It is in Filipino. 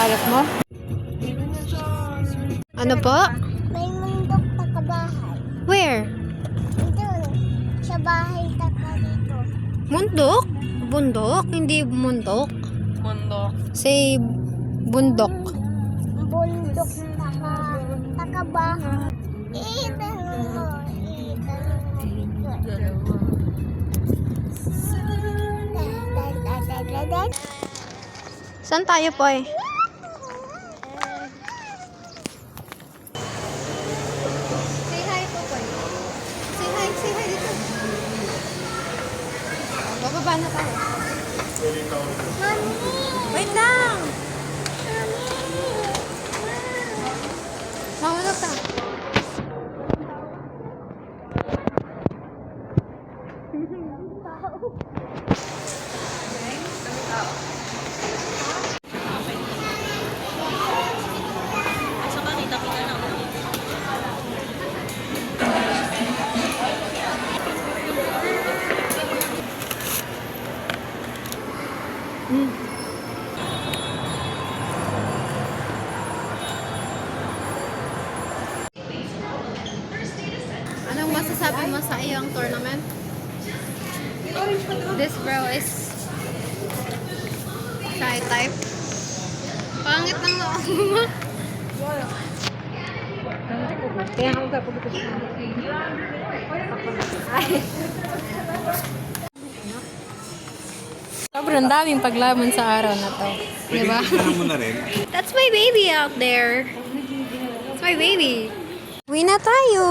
balak mo? Ano po? May mundok na kabahay. Where? Doon. Sa bahay taka dito. Mundok? Bundok? Hindi mundok. Mundo. Say bundok. Bundok taka bahay. Itanong mo. Saan tayo po eh? Say hi po po. Say hi dito. Bababa na tayo. Mami! Wait lang! Mahulog ka. Asa ka, kita-kita na. Anong masasabi mo sa iyong tournament? This bro is shy type. Pangit ng loob mo. Kaya ako ka pagkakos mo. Sobrang daming paglaban sa araw na to. Diba? That's my baby out there. That's my baby. Uwi na tayo.